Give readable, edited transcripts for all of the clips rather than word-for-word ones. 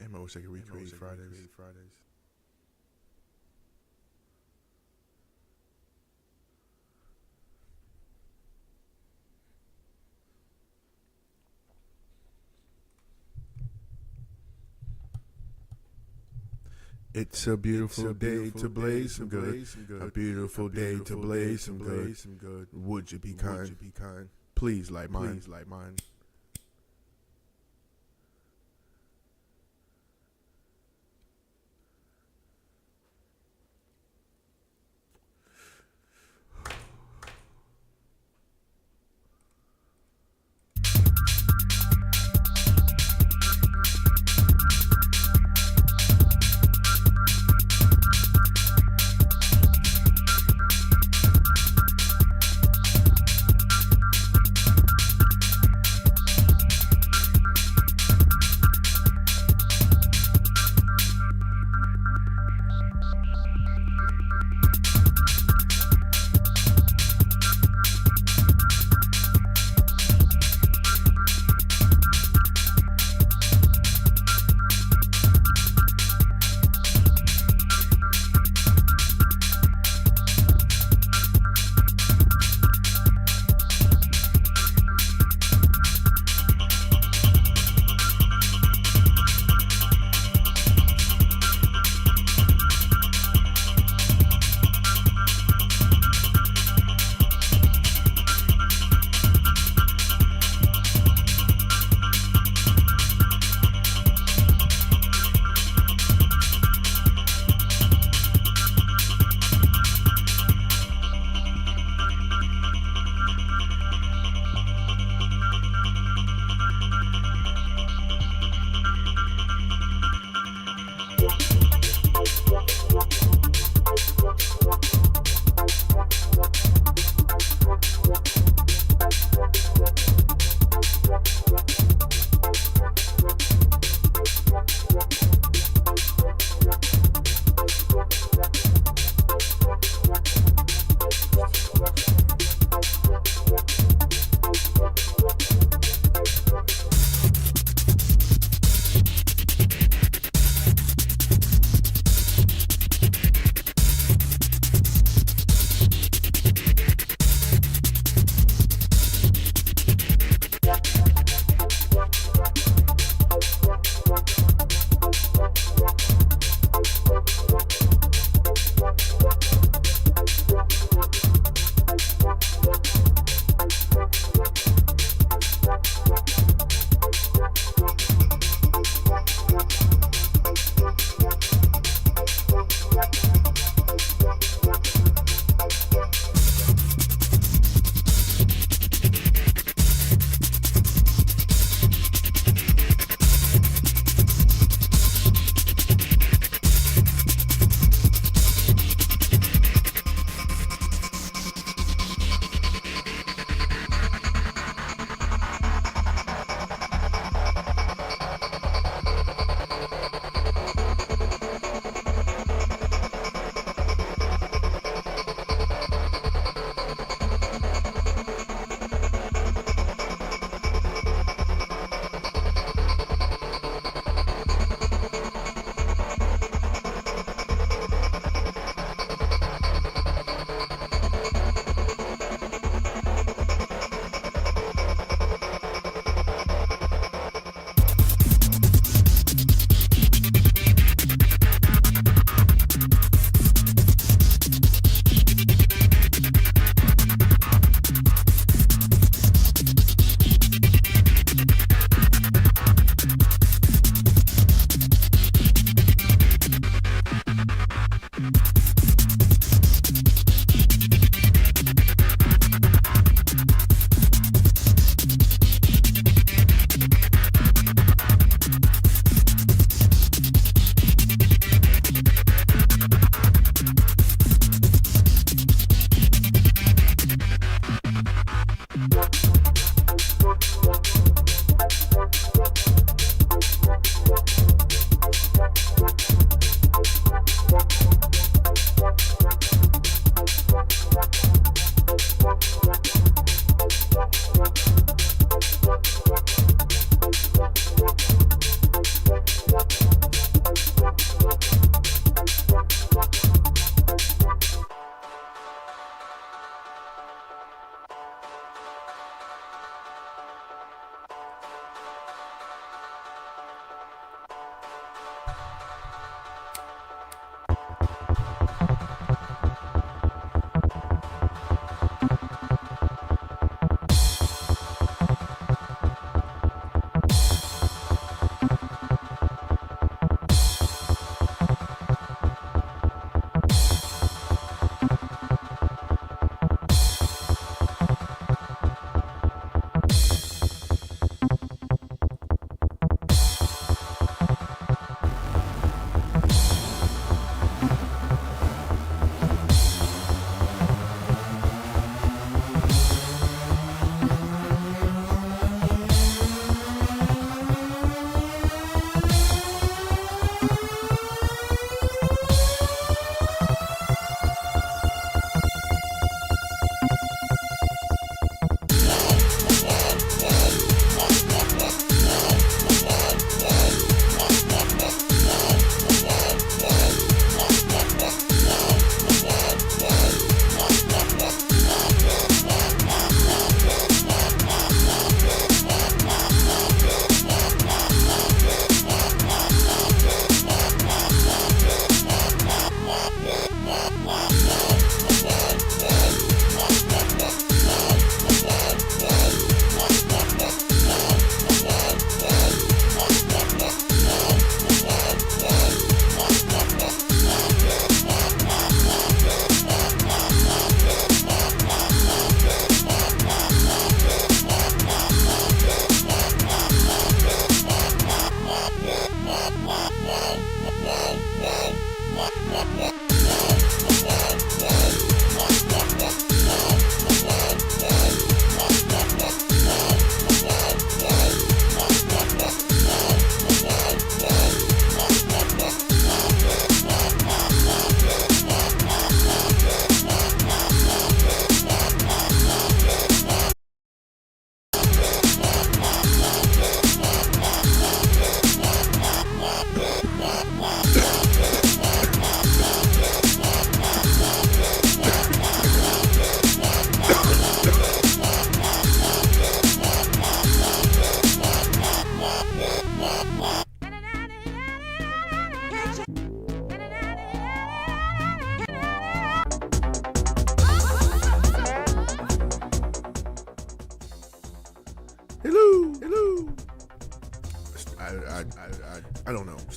Damn, I wish I could recreate Fridays. It's a beautiful day to blaze some good. A beautiful day to blaze some good. Would you be kind? Please like mine.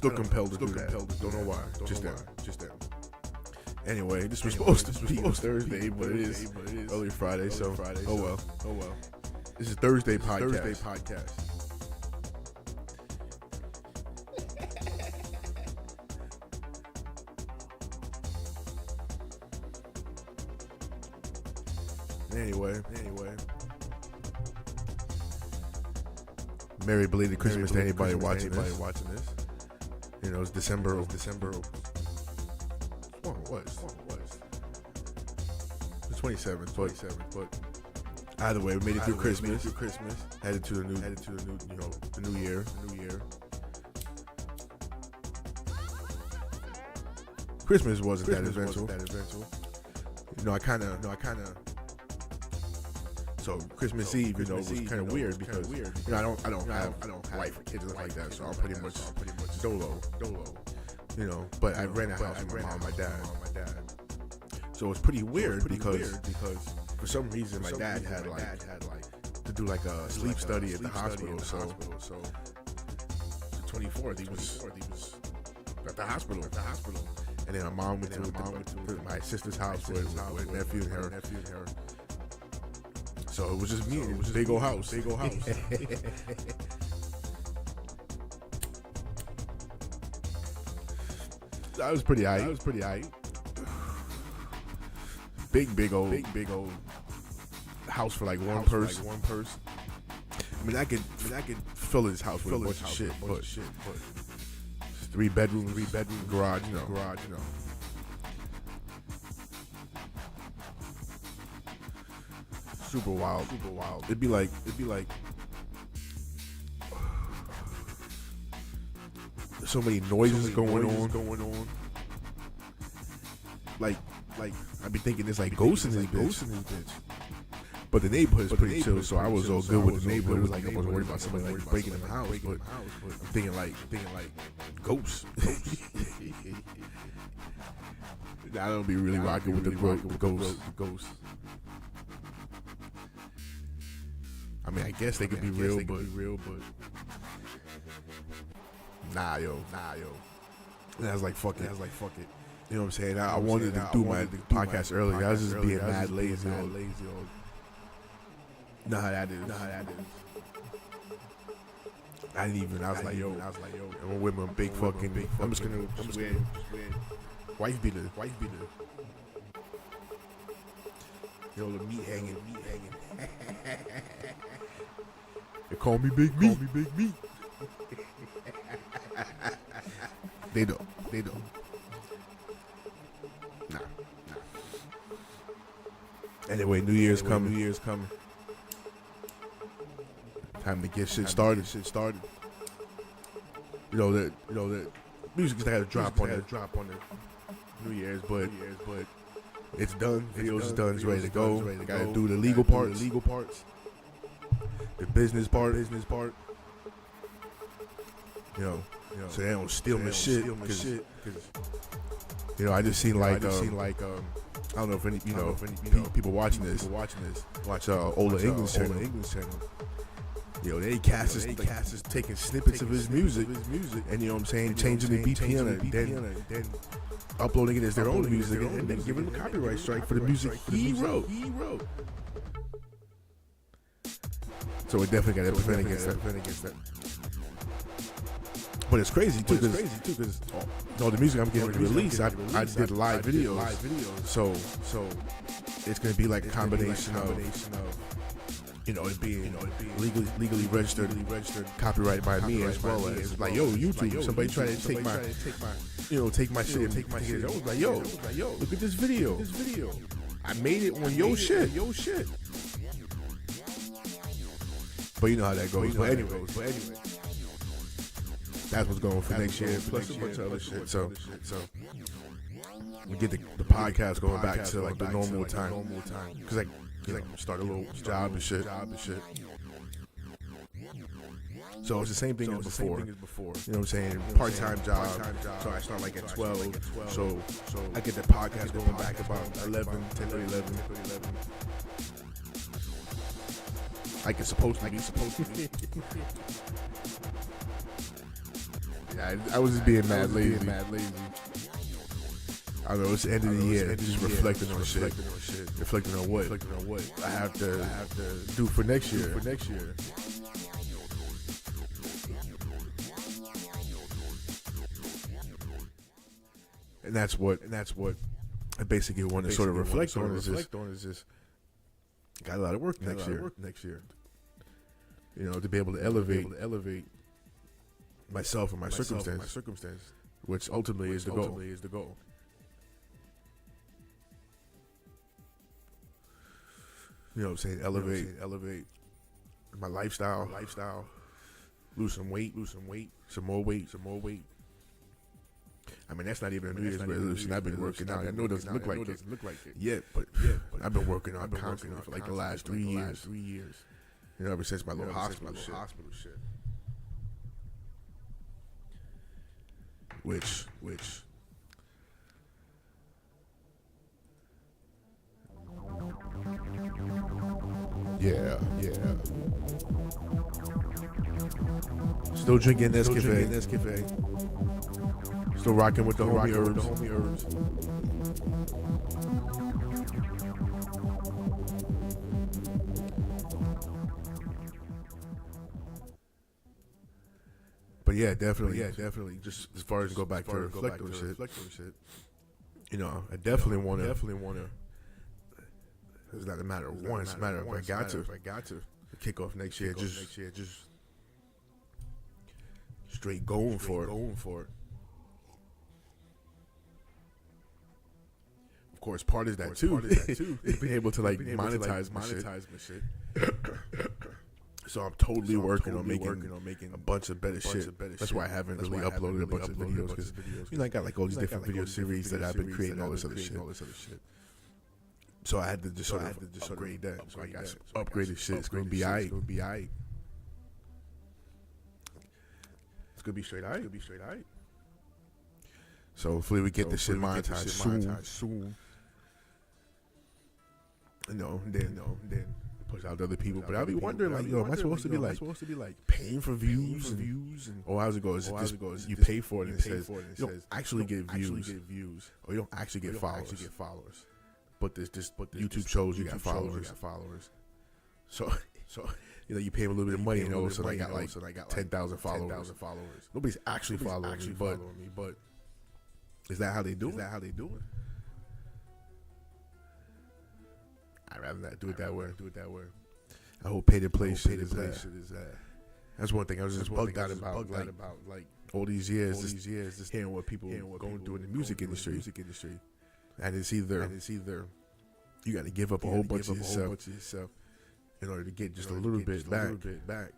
Still compelled to do that. Don't know why. Just them. Anyway, this was supposed to be Thursday, but it is early Friday, so oh well. This is Thursday podcast. Anyway. Merry belated Christmas to anybody watching this. You know, it's December. What? The 27th. But either way, we made it through Christmas. Headed to the new year. Christmas wasn't that eventful. You know, I kind of. So Christmas Eve, you know, was kind of weird because you know I don't have wife or kids and like that, so I'm pretty much dolo. You know, but I ran a house with my mom and my dad. So it was pretty weird because for some reason my dad had like to do like a sleep study at the hospital. So the 24th he was at the hospital. And then my mom went to my sister's house with nephew and her. So it was just me. It was just big old house. That was pretty aight. Big old house for like one person. I mean, I could fill this house with a bunch of shit, but 3 bedrooms, garage, you know. Super wild. It'd be like so many noises going on. Like I'd be thinking there's like ghosts in this bitch. But the neighborhood is pretty chill, so I was all good with the neighborhood. It was like I wasn't worried about somebody like breaking in the house, but I'm thinking like ghosts. I don't be really rocking with the ghosts. I mean, I guess they could be real, but nah, yo. And I was like, fuck it. You know what I'm saying? I wanted to do my podcast earlier. I was just being mad lazy. Know how that is. I was like, yo, I'm with my big fucking. I'm just gonna wife beater. You know, the meat hanging. They call me Big Meat. They don't. Nah. Anyway, New Year's coming. Time to get shit started. You know that music just had a drop on the New Year's, but it's done. Videos is done. It's ready to go. Gotta do the legal parts. The business part. You know, so they don't steal my shit. Cause, you know, I just seen I don't know if any people watching this watch Ola English channel. You know, they cast is taking snippets of his music, and you know what I'm saying, changing the BPM and then uploading it as their own music, and then giving him a copyright strike for the music he wrote. So it definitely got to prevent against that. But it's crazy too, because all the music I'm getting released, I did live videos. So it's gonna be like a combination of you know, it being legally registered, copyrighted by me, as well as like, yo, YouTube, somebody try to take my shit and take my shit. I was like, yo, look at this video. I made it on your shit. But you know how that goes. But anyway, that's what's going for next year, plus a bunch of other shit. So we get the podcast going back to like the normal time, because like start a little job and shit. So it's the same thing as before. You know what I'm saying? Part-time job. So I start like at 12. So I get the podcast going back about 11, 10 or 11. Like it's supposed to be. I was just being mad lazy. I don't know, it's the end of the year. Just reflecting on shit. Reflecting on what I have to do for next year. And that's what I basically want to sort of reflect on. Is just got a lot of work next year. You know, to be able to elevate myself and my circumstance, which ultimately is the goal. You know what I'm saying? Elevate my lifestyle, lose some weight, some more weight. I mean, that's not even a New Year's resolution. I've been working out. I know it doesn't look like it yet, but I've been working on constantly for like the last 3 years. You know, ever since my little hospital shit. Which yeah. Still drinking Nescafe. Still rocking with the homie herbs. But yeah, definitely. Just as far as go back to reflect on shit. You know, I definitely want to. It's not a matter of one. It's a matter of if I got to kick off next year. Just straight going for it. Of course, part is that too. Being able to monetize my shit. So I'm totally working on making a bunch of better shit. That's why I haven't really uploaded a bunch of videos, because you know I got like all these different video series that I've been creating, all this other shit. So I had to just sort of upgrade that. So I got some upgraded shit. It's gonna be alright. It's gonna be straight alright. So hopefully we get this shit monetized soon. You know, then push out to other people. But I'll be wondering, like, am I supposed to be like paying for views and or how's it go? Is it just you pay for it and it says you don't actually get views, or you don't actually get followers. But YouTube shows you got followers. So you know, you pay them a little bit of money, and all of a sudden I got like 10,000 followers. Nobody's actually following me, but is that how they do it? I'd rather not do it that way. I hope pay to play shit is that. That's one thing I was just bugged out about, like all these years, just hearing what people going through in the music industry. And it's either you got to give up a whole bunch of yourself in order to get just a little bit back,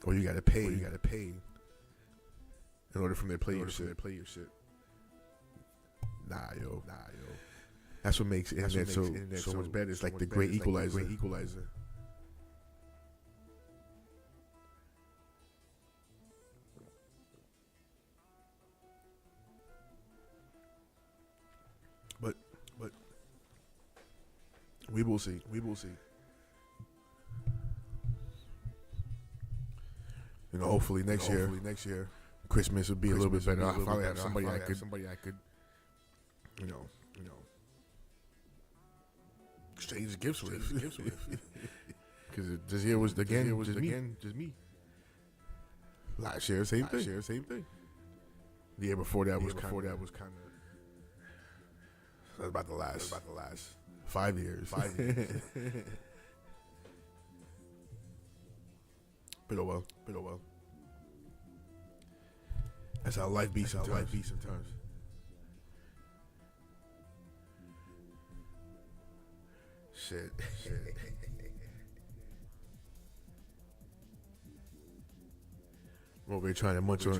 or you got to pay in order for them to play your shit. Nah, yo. That's what makes internet so much better. It's like the great equalizer. But we will see. You know, hopefully next year, Christmas will be a little bit better. I'll finally have somebody I could, you know, exchange gifts with. Because this year was just me. Last year, same thing. The year before that was kind of. That's about the last 5 years. But oh well. That's how life be sometimes. Shit. We're trying to munch on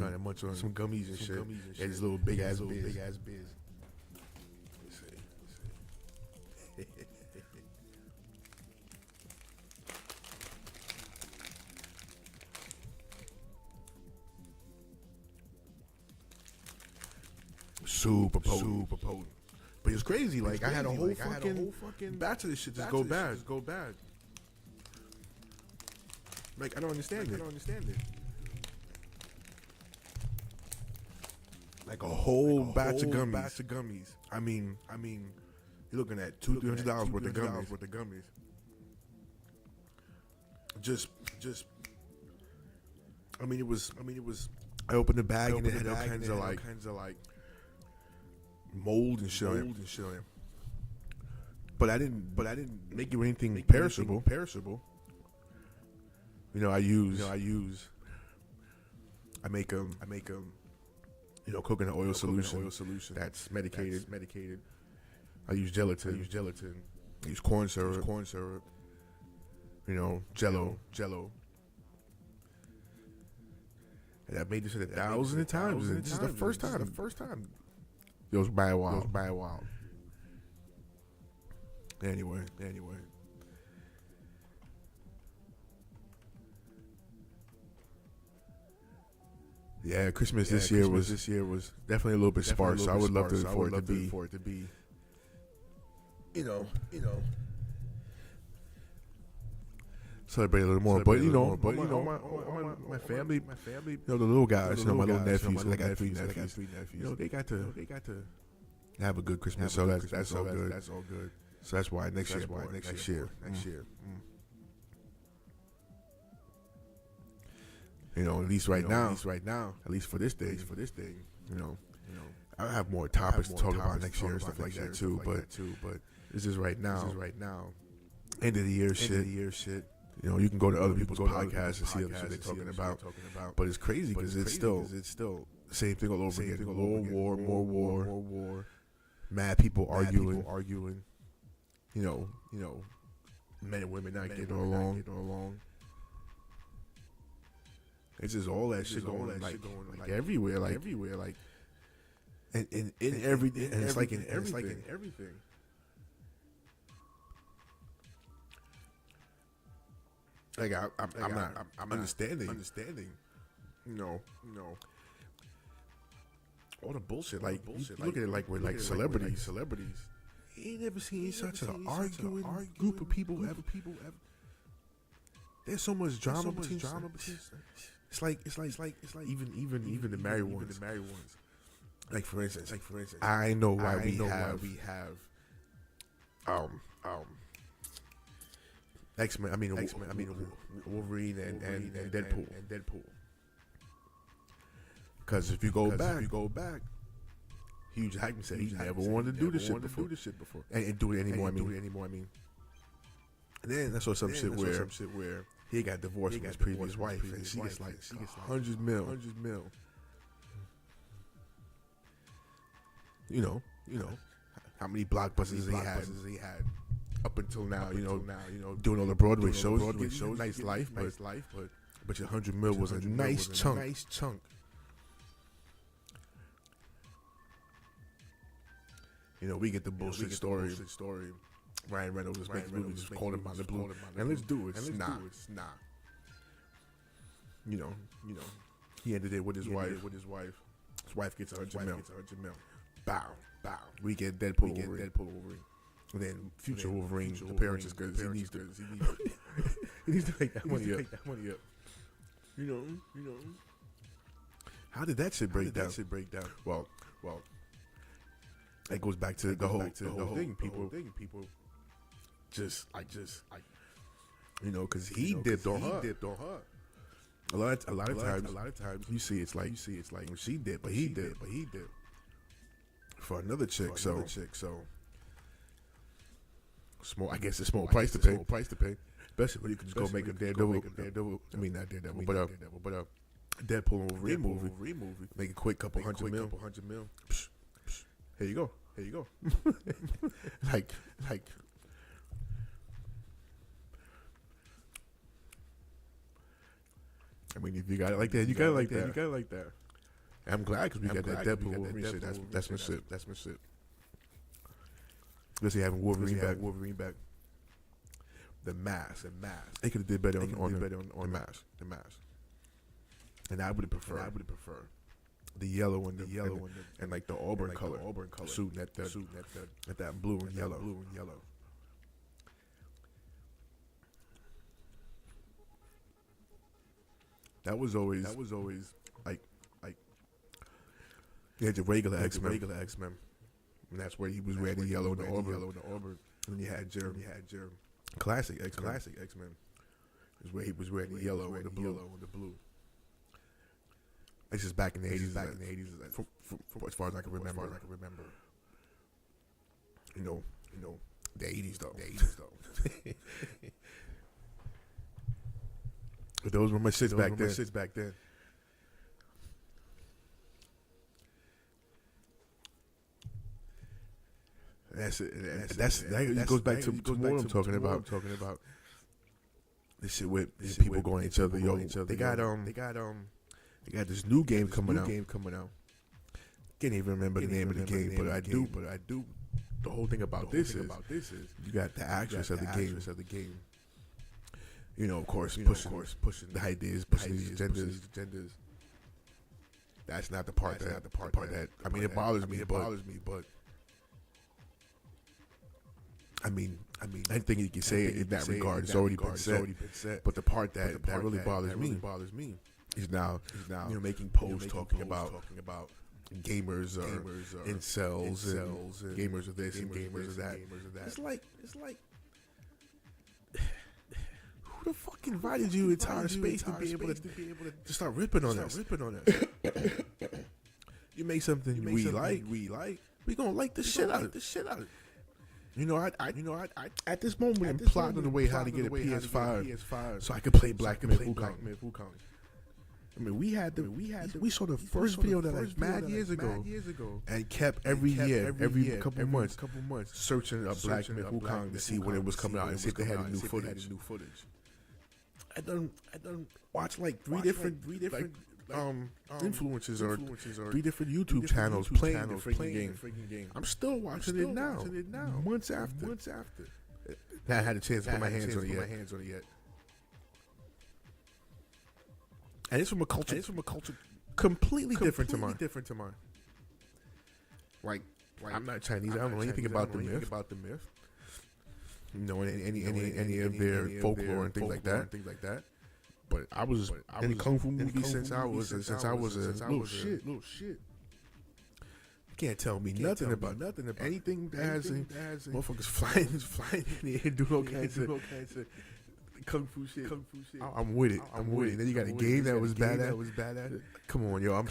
some gummies and shit. Yeah, these little big ass biz. Super potent. But it's crazy. Like, I had a whole fucking batch of this shit just go bad. Like, I don't understand it. like a whole batch of gummies. I mean, you're looking at $200-$300 worth of gummies. Just. I mean, it was. I opened the bag and it had all kinds of like mold and shit. But I didn't make it anything perishable. You know, I make coconut oil solution that's medicated. I use gelatin. I use corn syrup. You know, Jello. And I made this shit 1,000 times. And this is the first time. It was by a while. Anyway. Yeah, Christmas this year was definitely a little bit sparse. So I would love for it to be, you know, celebrate a little more. But my family, you know, the little guys, my little nephews, I got three nephews. You know, they got to have a good Christmas. So that's all good. So that's why next year. You know, at least right now, at least for this day, you know, I have more topics to talk about next year and stuff like that too. But this is right now, end of the year shit. You know, you can go to other people's podcasts and see other shit they're talking about. But it's crazy because it's still the same thing all over again. More war. Mad people arguing. You know, men and women not getting along. It's just all that shit going like everywhere, and in everything, and it's like in everything. Like I'm understanding. You know, all the bullshit. Like you look at it like we're like celebrities. You ain't never seen such an arguing group of people ever. There's so much drama between. It's like even the married ones. Like for instance, I know why we have X-Men. I mean Wolverine and Deadpool. Because if you go back, Hugh Jackman said he never wanted to do this shit before, and do it anymore. I mean, and then I saw some shit where he got divorced from his previous wife, and she gets like 100 mil. You know, how many blockbusters he had up until now. You know, doing all the Broadway shows. Nice life, but your 100 mil was a nice chunk. You know, we get the bullshit story. Ryan Reynolds was making movies, just calling him out the blue, and let's do it. It's nah. You know, he ended it with his wife. His wife gets 100 mil. Bow. We get Deadpool Wolverine. And then future Wolverine appearances because he needs to make that money up. You know. How did that shit break down? Well, it goes back to the whole thing. People just you know, because he dipped on her. A lot of times you see it's like when she dipped, but he dipped for another chick. So small. I guess it's small price to pay. Especially when you can just go make a Daredevil. I mean not Daredevil, but Deadpool and Wolverine movie. Make a quick couple hundred mil. Psh. Here you go. like. I mean, if you got it like that, you got it like that. I'm glad because we got that Deadpool Wolverine shit. That's my shit. Let's see, having Wolverine back. The mask. They could have did better on the mask. And I would have preferred the yellow one, and like the auburn color suit at that blue and yellow. That was always like You had the regular X-Men. And that's where he was wearing the yellow and the Auburn. And then you had Jeremy. Classic X-Men. Is where he was wearing the yellow and the blue. This is back in the 80s. As far as I can remember. You know, the 80s though. But those were my shits back then. That goes back to what I'm talking about. This shit with people going at each other. They got this new game coming out. Can't even remember the name of the game, but I do. The whole thing about this is you got the actress of the game. You know, of course, pushing the ideas, pushing these agendas. That's not the part that I mean, it bothers me, but I mean, anything you can say in that regard has already been said. But the part that really bothers me is now you know, making posts talking about gamers or incels and gamers of this and gamers of that. It's like who the fuck invited you into our space to be able to start ripping on us? You make something we like, we gonna like the shit out of it. You know, I at this moment I'm plotting the way how to get a PS5 so I could play Black Myth Wukong. I mean, we saw the first video that like mad years ago, and kept every year, every couple months, searching a Black Myth Wukong to see when it was coming out and see if they had any new footage. I done watched like three different influencers or 3 different YouTube channels playing the freaking game. I'm still watching it now, months after. I had a chance to put my hands on it yet. And it's from a culture completely different to mine. Like I'm not Chinese. I don't know anything about the myth. You know, any of their folklore and things like that. But I was in kung fu movies since I was a little shit. You can't tell me nothing about anything that has motherfuckers flying in the air, do all kinds of kung fu shit. I'm with it. Then you got a game that was badass. Come on, yo.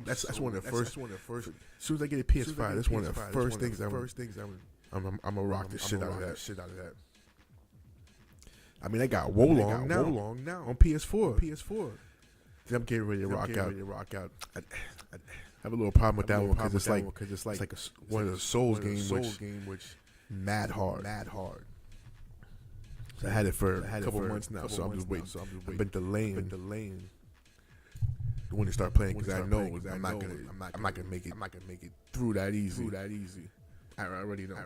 That's one of the first. As soon as I get a PS5, that's one of the first things I'm gonna rock the shit out of that. I mean, I got Wolong now on PS4. I'm getting ready to rock out. I have a little problem with that one because it's like one of the Souls game which mad hard. So I had it for a couple months now, so I'm just waiting. I've been delaying when to start playing because I know I'm not gonna make it through that easy. I already know.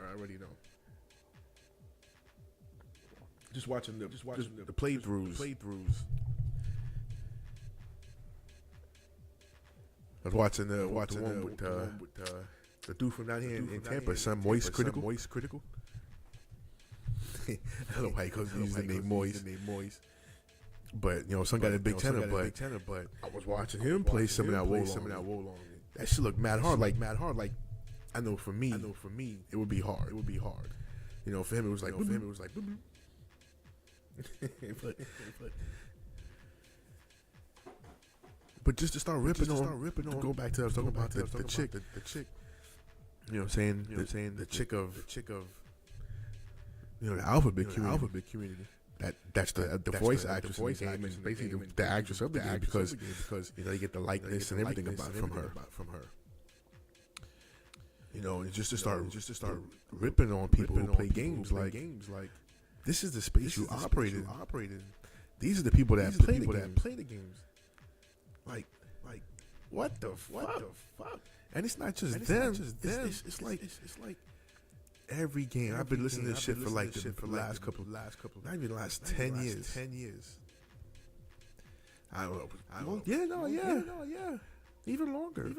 Just watching the playthroughs. I was watching the one with the dude from down here in Tampa, son Moist Critical. I don't know why he calls the name Moist. But you know, son got a big tenor. But I was watching him play some of that Wolong. That shit looked mad hard. Like I know for me, it would be hard. You know, for him it was like. But just to start ripping on, go back to I was talking about the chick. You know what I'm saying? The chick of you know, the alphabet community. That's the voice actress in the game, and basically the actress of the game because you know you get the likeness and everything about from her. You know, and just to start ripping on people who play games like this is the space you operate in. These are the people that play the games. Like what the fuck? And it's not just them. It's like every game. I've been listening to this shit for like the last couple, not even the last 10 years. I don't know. Yeah. Even longer.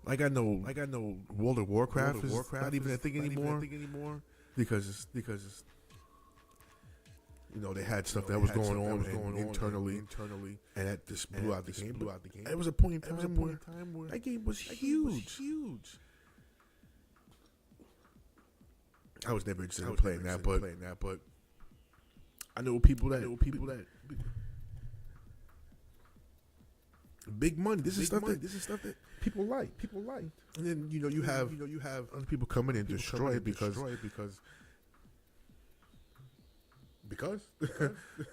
Like I know World of Warcraft is not even a thing anymore. Because You know, they had stuff that was going on internally, and that just blew out the game. It was a point in time where that game was huge. I was never interested in playing that, but I know people that big money. This is stuff that people like. And then you have other people coming and destroy it because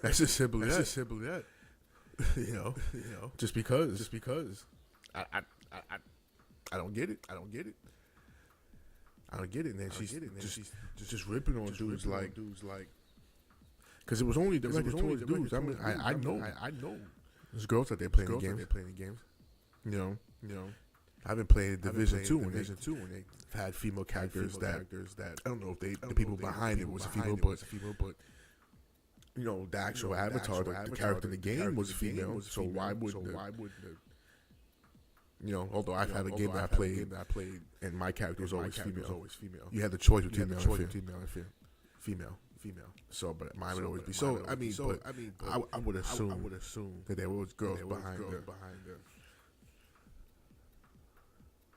that's just simply that. you know, just because. I don't get it. And then she's just ripping on dudes like, because it was only directed towards dudes. I mean, I know. There's girls out there playing the games. You know, I've been playing Division 2 when they've had female characters that I don't know if the people behind it was a female, but you know, the actual avatar, the character in the game was female. So why wouldn't you know? Although I've had a game that I played, and my character was always female. You had the choice between male and female. So, but mine would always be. So, I mean, I would assume that there was girls behind her.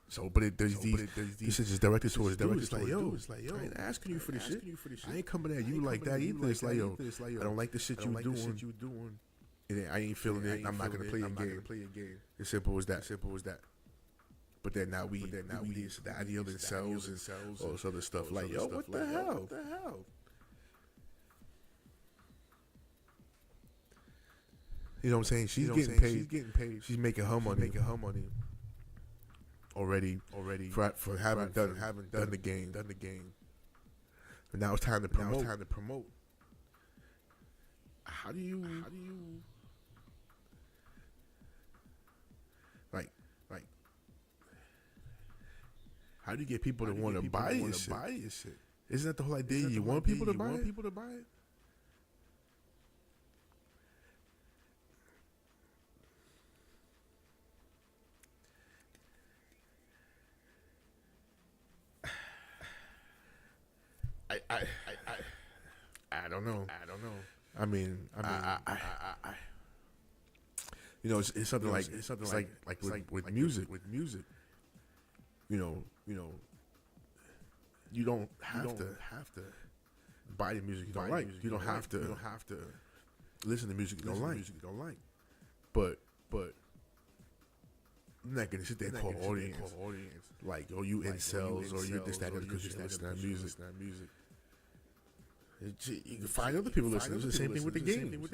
So, but this is just directed towards dudes. It's like, yo, I ain't asking you for this shit. I ain't coming at you like that either. It's like, yo, I don't like the shit you doing. And I ain't feeling it. I'm not gonna play your game. As simple as that. But then now we it's the ideal themselves and all this other stuff. Like, yo, what the hell? You know what I'm saying? She's getting paid. She's making her money. Already for having done the game. And now it's time to promote. How do you like how do you get people to want to buy your shit? Isn't that the whole idea? You want people to buy it? I don't know. I mean, you know, it's something like with music. You know, you don't have to buy the music you don't like. You don't have to listen to music you don't like. But I'm not gonna sit there and call audience like, oh, you incels or you this that because you listen to music. You can find other people listening. It's the same thing with the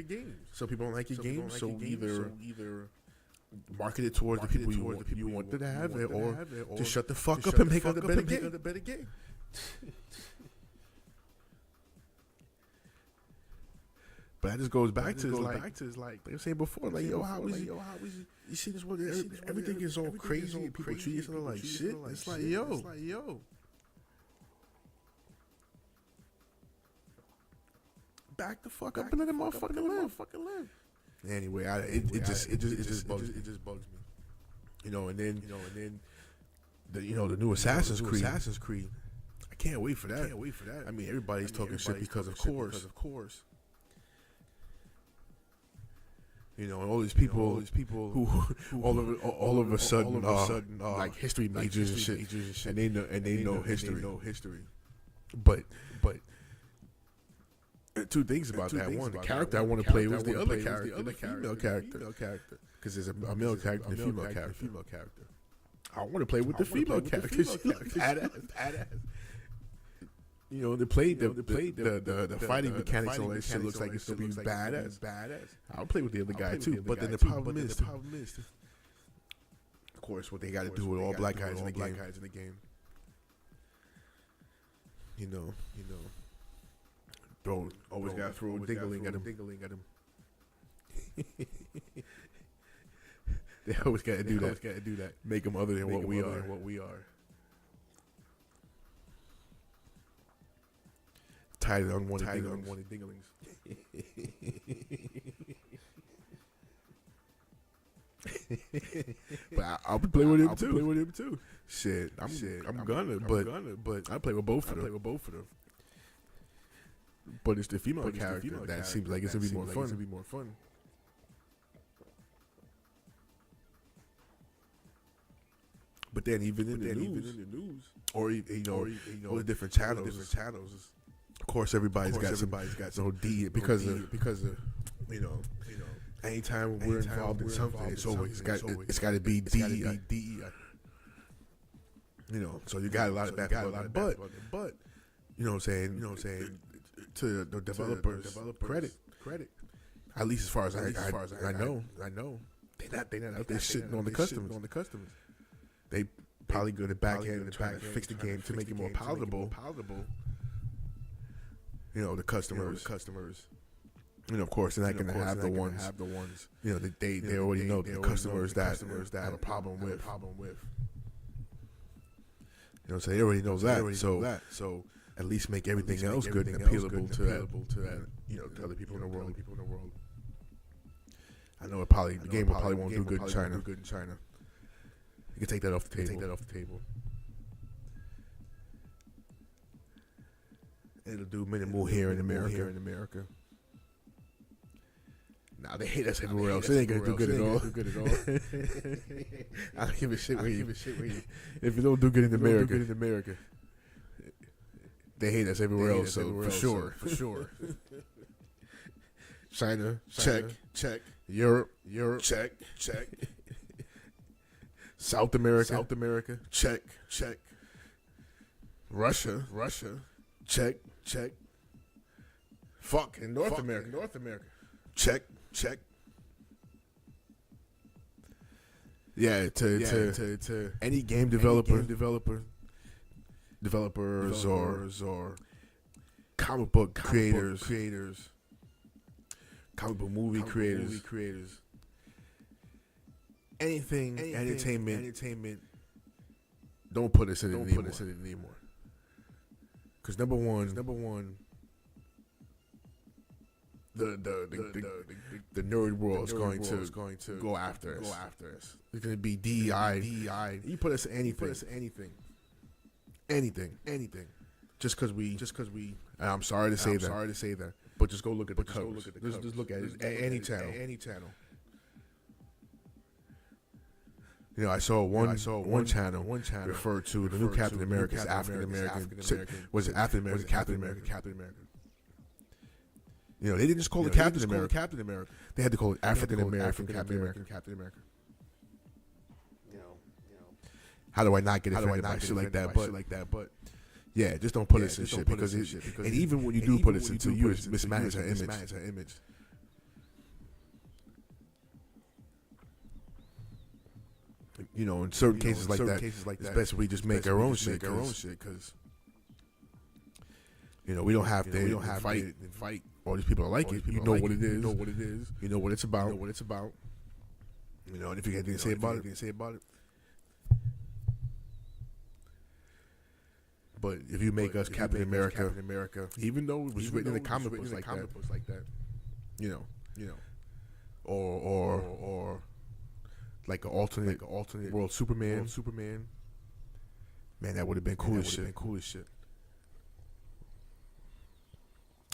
game. Some people don't like your game, so either market it towards the people you want to have it, or just shut the fuck up and make it a better game. But that just goes back to like I was saying before, like, yo, how is it? You see this world? Everything is all crazy. People treat each other like shit. It's like, yo. Back the fuck up and let the motherfucker live. Anyway, it just bugs me. You know, and then the new Assassin's Creed. I can't wait for that. I mean, everybody's talking shit because of course. You know, and all these people who all of a sudden like history majors and shit, and they know history. But two things about that. One, the character I want to play was the other character, the female character. Because there's a male character and a female character. I want to play with the female character. She looks badass. You know, they played the fighting mechanics and all that shit looks like it's gonna be badass. I'll play with the other guy too. But then the problem is, of course, what they got to do with all black guys in the game. You know. Bro, always got to throw a dingling at him. They always got to do that. Make them other than what we are. Tired of unwanted dinglings. But I'll play with him too. Shit, I'm gonna, but I play with both of them. But it's the female character that seems like it's gonna be more fun. But then even in the news, or all the different channels, of course everybody's got some D because of anytime we're involved in something, it's always got to be DEI. So you got a lot of that, but you know what I'm saying, to the developers, credit. At least as far as I know, they not out there shitting on the customers. They probably go to back end and try to fix the game to make it more palatable. The customers. Of course, they're not going to have the ones. They already know the customers that have a problem with. So they already know that. So at least make everything else good and appealable to to other people in the world. I know the game probably won't do good in China. You can take that off the table. It'll do minimal here in America. Nah, they hate us everywhere else. It ain't gonna do good at all. I don't give a shit where you. If you don't do good in America, they hate us everywhere else. So for sure. China, check. Europe, check. South America, check. Russia, check. Fucking North America, check. Yeah, to any game developers or comic book creators, comic book movie creators. Anything entertainment, don't put us in it anymore. Because number one, the nerd world is going to go after us. It's going to be DEI. You put us in anything. Just because we. And I'm sorry to say that. But just go look at the covers. Just look at it. Any channel. I saw one channel refer to the new Captain America as African American. Was it African American? Captain America. They didn't just call it Captain America. They had to call it African American Captain America. How do I not get offended by shit like that? But yeah, just don't put us in shit because and even when you do put us into, you mismanage our image. In certain cases like that, it's best we just make our own shit. Because we don't have to fight. All these people like it. You know what it is. You know what it's about. And if you got anything to say about it. But if you make us Captain America, even though it was written in the comic books like that, or like an alternate world Superman, man, that would have been cool as shit.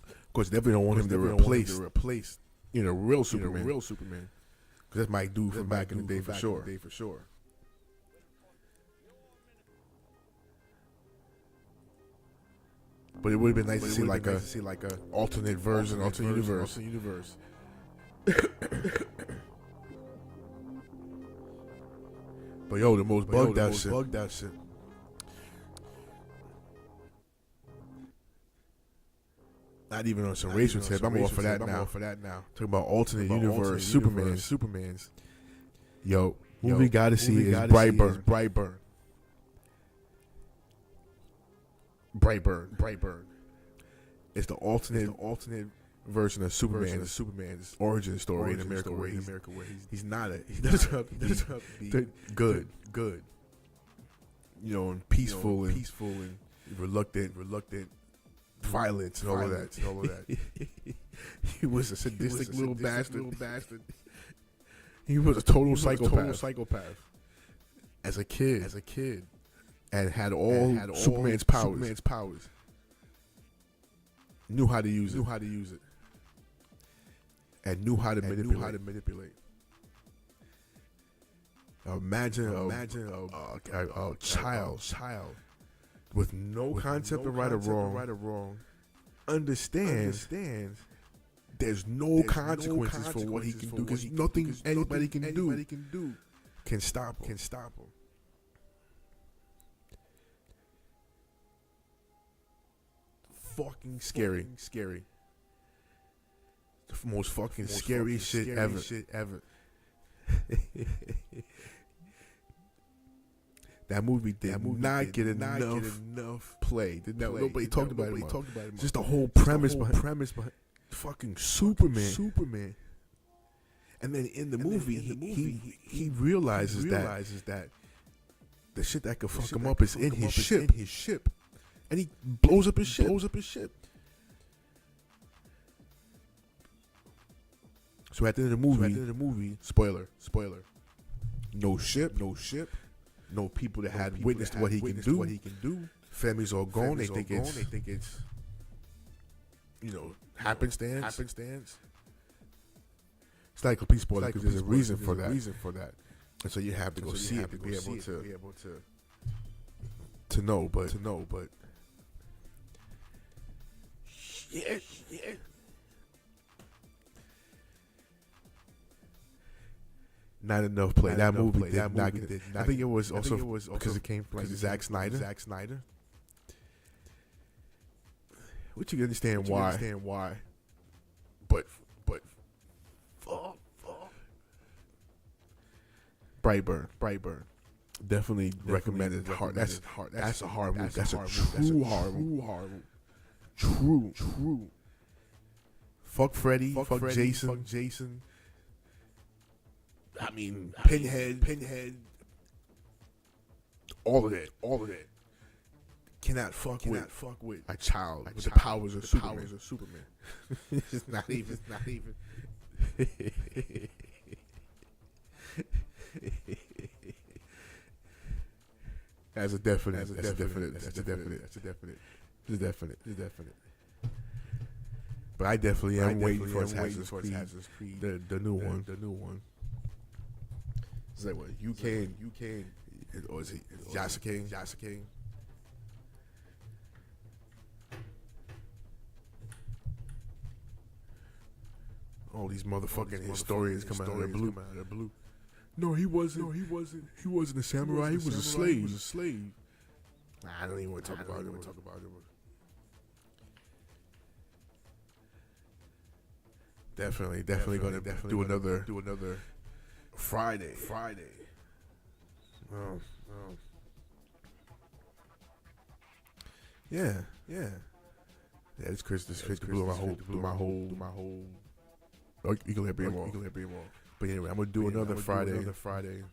Of course, definitely don't want him to replace, real Superman. Because that's my dude from back in the day for sure. But it would have been nice to see like a alternate version, alternate universe. But the most bugged out shit. Not even on some racial tip. I'm all for that now. Talking about alternate universe, Supermans. Movie gotta see is Brightburn. It's the alternate version of Superman's origin story in America, where he's not he doesn't have to be good. And peaceful and reluctant, violent and all of that. He was a sadistic little bastard. He was a total psychopath. As a kid. And had all Superman's powers. knew how to use it, and knew how to manipulate. Imagine a child with no concept of right or wrong understands there's no consequences for what he can do, because nothing anybody can do can stop him. Fucking scary. The most fucking scary shit ever. That movie did not get enough play. Nobody talked about it. Just the whole premise behind fucking Superman. And then in the movie, he realizes that the shit that could fuck him up is in his ship. And he blows up his ship. So at the end of the movie, spoiler. No ship. No people that had witnessed what he can do. Families are gone. They think it's happenstance. It's like a complete spoiler because there's a reason for that. And so you have to go see it to be able to know. But yeah. Not enough play. That movie did not get it. I think it was also because it came from Zack Snyder. Which you can understand why. But fuck. Brightburn. Definitely recommended. That's a horror movie. That's a true horror movie. True. Fuck Freddy. Fuck Jason. I mean, Pinhead. All of that. Cannot fuck with a child with the powers of Superman. It's not even. That's a definite. But I definitely am waiting for Assassin's Creed, the new one. It's like what UK, or is it Yasa King? All these motherfucking historians come out of the blue. No, he wasn't. He wasn't a samurai. He was a slave. Nah, I don't even want to talk about it. Definitely gonna do another Friday. Oh. Yeah. It's Chris. This blew my whole. Equilibrium wall. But anyway, I'm gonna do another Friday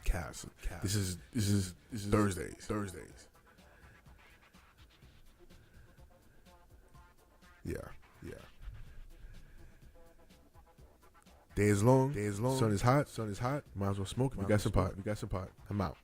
cast. This is Thursdays. Yeah. Day is long. Sun is hot. Might as well smoke. We got some pot. I'm out.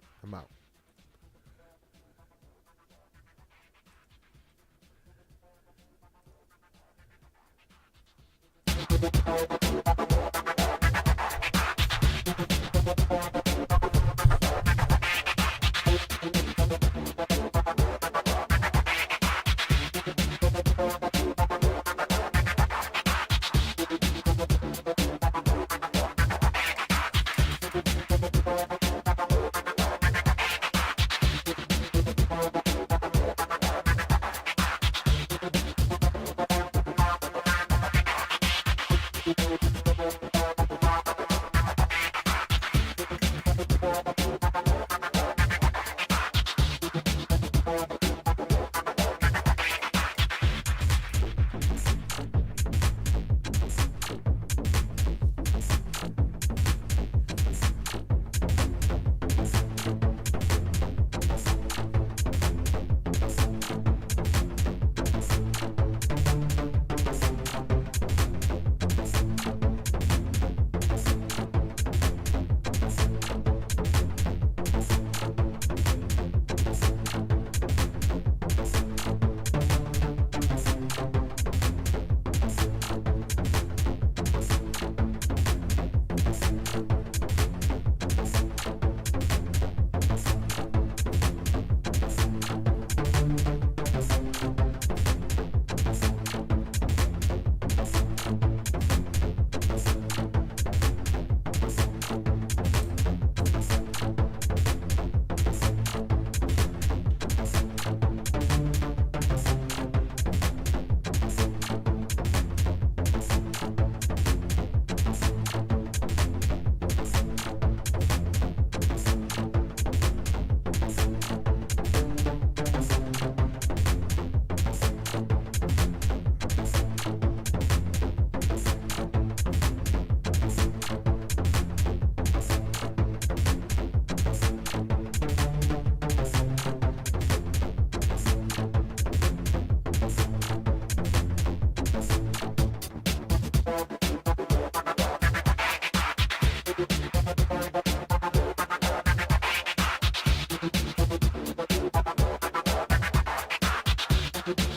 Peace.